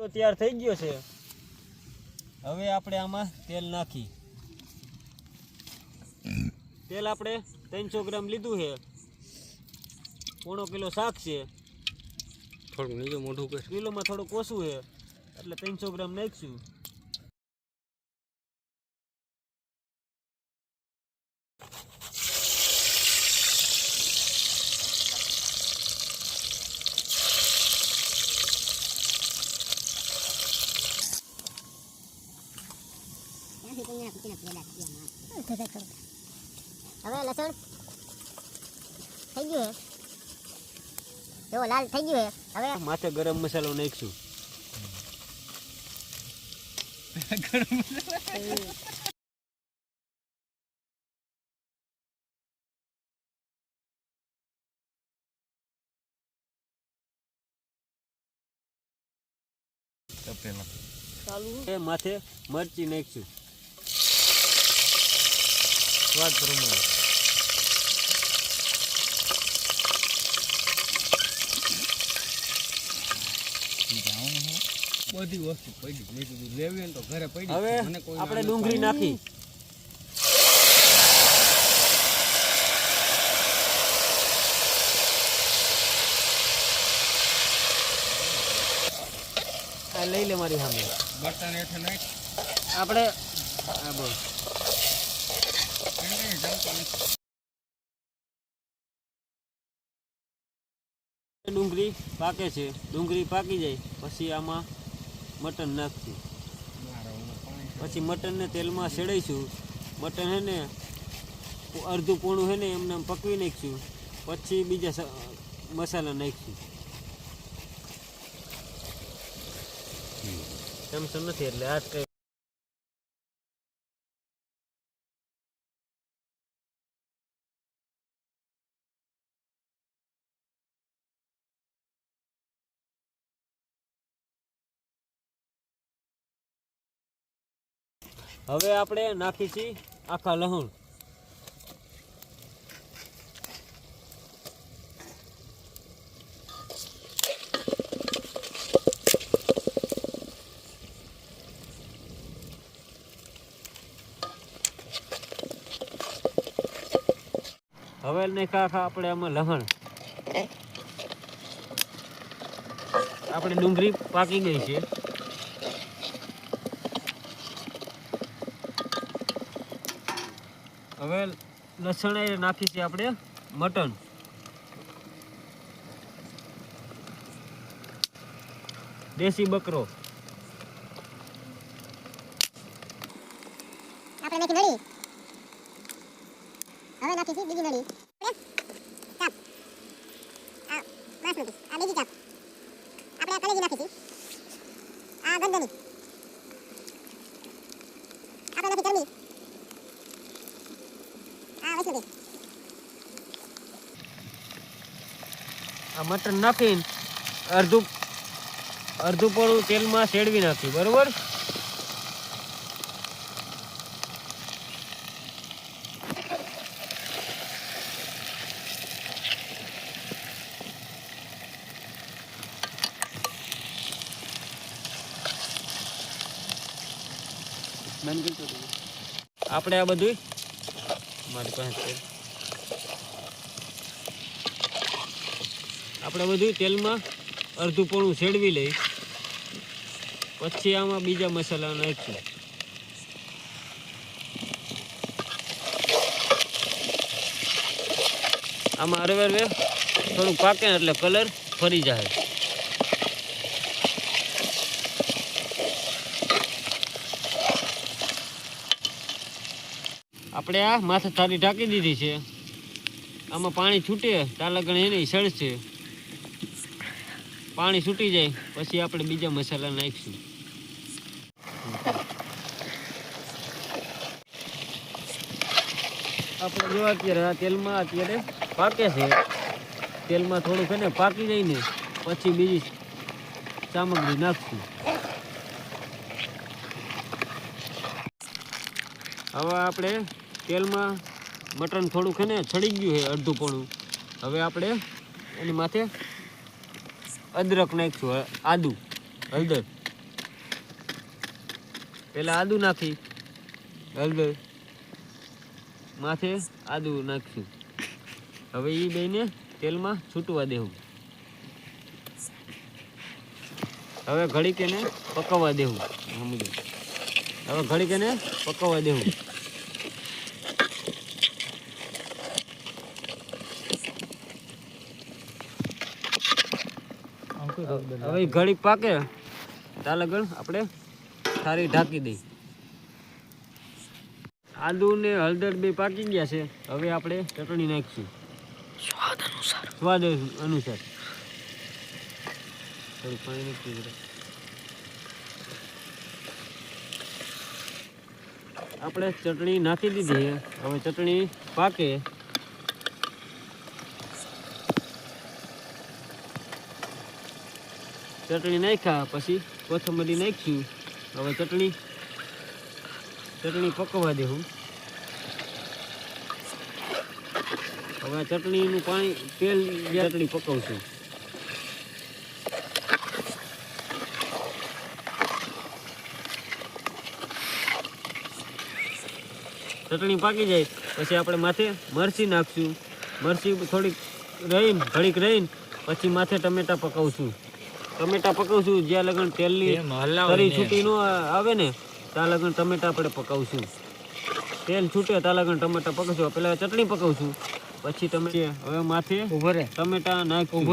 તો તૈયાર થઈ ગયો છે। હવે આપણે આમાં તેલ નાખી। તેલ આપણે 300 ગ્રામ લીધું છે। પોણો કિલો શાક છે। થોડું નીચે મોઢું કર। કિલોમાં થોડું ઓછું છે એટલે 300 ગ્રામ નાખશું। હવે લસણ થઈ ગયું છે, જો લાલ થઈ ગયું છે। હવે માથે ગરમ મસાલો નાખશું। માથે મરચી નાખશું સ્વાદ પ્રમાણે। બધી વસ્તુ પડી મેં કીધું લેવી તો ઘરે પડી। હવે આપણે ડુંગળી નાખી। આ લઈ લે મારી સામે બટન હેઠે નાખ આપણે આ બોલ ડુંગળી પાકે છે। ડુંગળી પાકી જાય પછી આમાં મટન નાખશું। પછી મટનને તેલમાં સેડાઈશું। મટન હે ને અડધું પોણું હે ને એમને પકવી નાખશું। પછી બીજા મસાલા નાખશું। ચમચમ નથી એટલે હાથ કઈ હવે આપણે નાખીશું આખા લસણ। હવે નાખ્યા આખા આપણે આમાં લસણ। આપણે ડુંગળી પાકી ગઈ છે। હવે લસણ એ નાખીશું આપણે મટન। દેશી બકરો આપણે નાખી નળી। હવે નાખીશું બીજી નળી। ચાપ આ બાસમતી આ બીજી ચાપ આપણે આ કલેજી નાખીશું। આ ગંદની આપણે નાખી ચરબી। આ મટન નાખીને અડધું પોણું તેલમાં શેડવી નાખી બરોબર। આપણે આ બધું મારી પાસે આપણે બધું તેલમાં અડધું પોણું શેડવી લઈ પછી આમાં બીજા મસાલા નાખશું। આમાં હરવે હરવે થોડું પાકે એટલે કલર ફરી જાય। આપણે આ માથે થાળી ઢાંકી દીધી છે। આમાં પાણી છૂટે તાલા ગણે એને સળશે। પાણી છૂટી જાય પછી આપણે બીજા મસાલા નાખીશું। આપણે જો અત્યારે આ તેલમાં અત્યારે પાકે છે। તેલમાં થોડુંક એને પાકી જાય ને પછી બીજી સામગ્રી નાખશું। હવે આપણે તેલમાં મટન થોડુંક એને છડી ગયું છે અડધું પોણું। હવે આપણે એની માથે અદરક નાખીશું, આદુ, હળદર પહેલાં આદું નાખી, હળદર, માથે આદું નાખશું. હવે એ બેને તેલમાં છૂટવા દેવું. હવે ઘડીક એને પકવવા દેવું. સમજો, હવે ઘડીક એને પકવવા દેવું. હવે ઘડીક પાકે ત્યાં લગન આપણે સારી ઢાંકી દઈ. આદુ ને હળદર બે પાકી ગયા છે. હવે આપણે ચટણી નાખીશું સ્વાદ અનુસાર. થોડું પાણી નાખી દઈએ. આપણે ચટણી નાખી દીધી. હવે ચટણી પાકે ચટણી નાખ્યા પછી કોથમરી નાખીશું. હવે ચટણી પકવવા દેવું. હવે આ ચટણીનું પાણી તેલ ચટણી પકવશું. ચટણી પાકી જાય પછી આપણે માથે મરચી નાખશું. મરચી થોડીક રહીને ઘડીક રહીને પછી માથે ટમેટા પકવશું. ટમેટા પકવશું જ્યાં લગન તેલની તરી છૂટી ન આવે ને ત્યાં લગન ટમેટા આપણે પકવશું. તેલ છૂટે ત્યાં લગન ટમેટા પકવશું. પહેલાં ચટણી પકવશું પછી તમે હવે માથે ટમેટા નાખશું.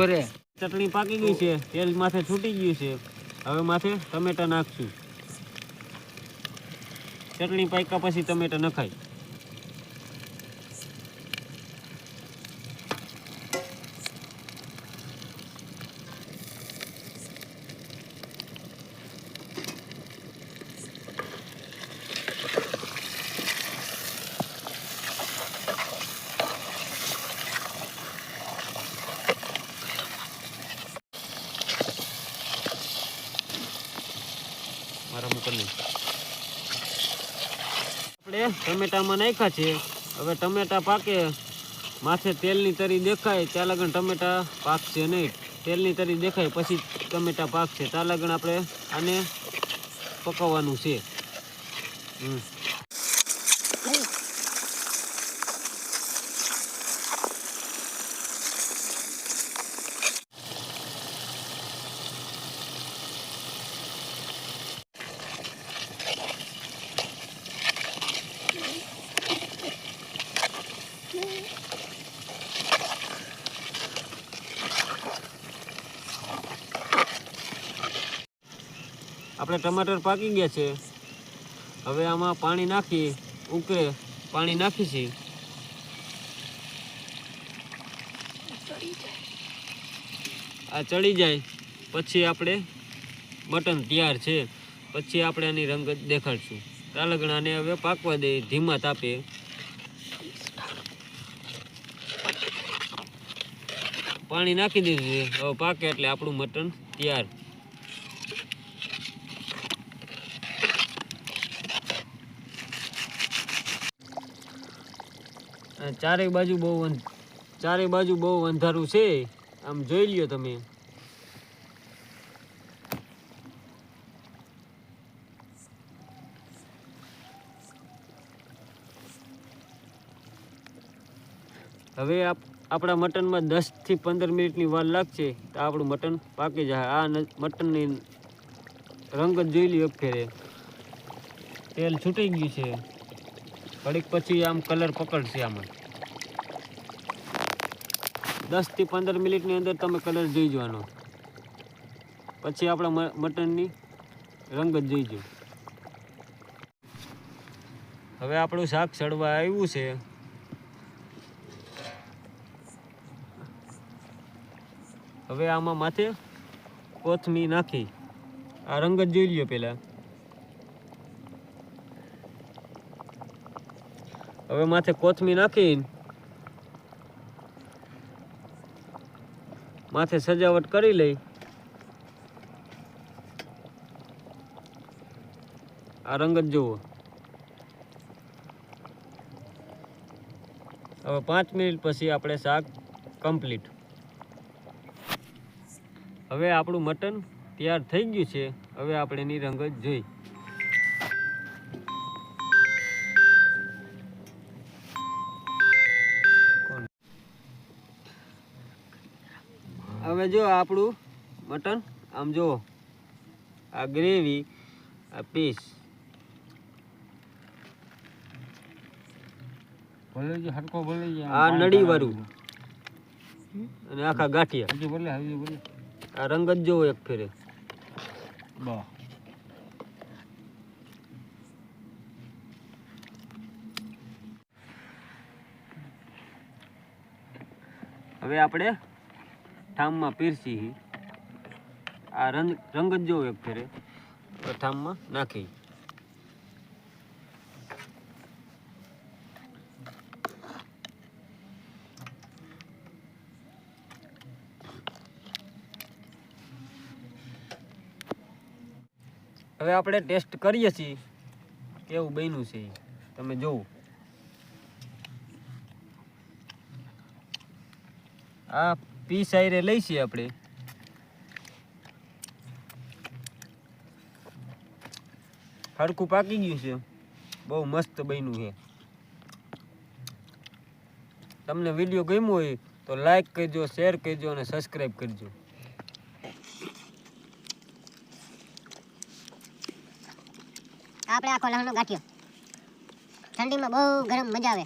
ચટણી પાકી ગઈ છે, તેલ માથે છૂટી ગયું છે. હવે માથે ટમેટા નાખશું. ચટણી પાક્યા પછી ટમેટા નખાય. મારા મોકલને આપણે ટમેટામાં નાખ્યા છે. હવે ટમેટા પાકે માથે તેલની તરી દેખાય ત્યાં લગન ટમેટા પાકશે નહીં. તેલની તરી દેખાય પછી ટમેટા પાકશે ત્યાં લગન આપણે આને પકવવાનું છે. આપણે ટમાટર પાકી ગયા છે. હવે આમાં પાણી નાખી ઉકળે પાણી નાખીશું. આ ચડી જાય પછી આપણે મટન તૈયાર છે. પછી આપણે આની રંગત દેખાડશું. તાલગણાને હવે પાકવા દે ધીમા તાપે. પાણી નાખી દીધું છે. હવે પાકે એટલે આપણું મટન તૈયાર. ચારે બાજુ બહુ અંધારું છે. આમ જોઈ લ્યો તમે. હવે આપણા મટનમાં 10 થી 15 મિનિટની વાર લાગશે તો આપણું મટન પાકી જાય. આ મટનની રંગ જ જોઈ લ્યો. ફેરે તેલ છૂટી ગયું છે. ઘડીક પછી આમ કલર પકડશે. આમાં 10 થી 15 મિનિટની અંદર તમે કલર જોઈ જવાનો. પછી આપણા મટનની રંગ જ જોઈજો. હવે આપણું શાક સડવા આવ્યું છે. હવે આમાં માથે કોથમીર નાખી આ રંગ જ જોઈ લ્યો પહેલાં. હવે માથે કોથમીર નાખીને માથે સજાવટ કરી લઈ. આ રંગ જ જુઓ. હવે 5 મિનિટ પછી આપણે શાક કમ્પ્લીટ. હવે આપણું મટન તૈયાર થઈ ગયું છે. હવે આપણે એની રંગત જોઈ. હવે જો આપણું મટન આમ જો આ ગ્રેવી આ પીસ ભલે જે હરકો ભલે જે આ નળી વાળું અને આખા ગાંઠિયા હજી ભલે હજી ભલે આ રંગ જ જોવો એક ફેરે બા હવે આપણે ઠામમાં પીરસી આ રંગ જ જોવો એક ફેરે ઠામમાં નાખી હવે આપણે ટેસ્ટ કરીએ છીએ કેવું બન્યું છે ઈ. તમે જોવો આ પીસ આયરે લઈશી આપણે હરખું પાકી ગયું છે બહુ મસ્ત બન્યું છે તમને વિડીયો ગમ્યો હોય તો લાઈક કરજો શેર કરજો અને સબસ્ક્રાઈબ કરજો આપણે આખો લહણનો ગાંઠિયો ઠંડીમાં બહુ ગરમ મજા આવે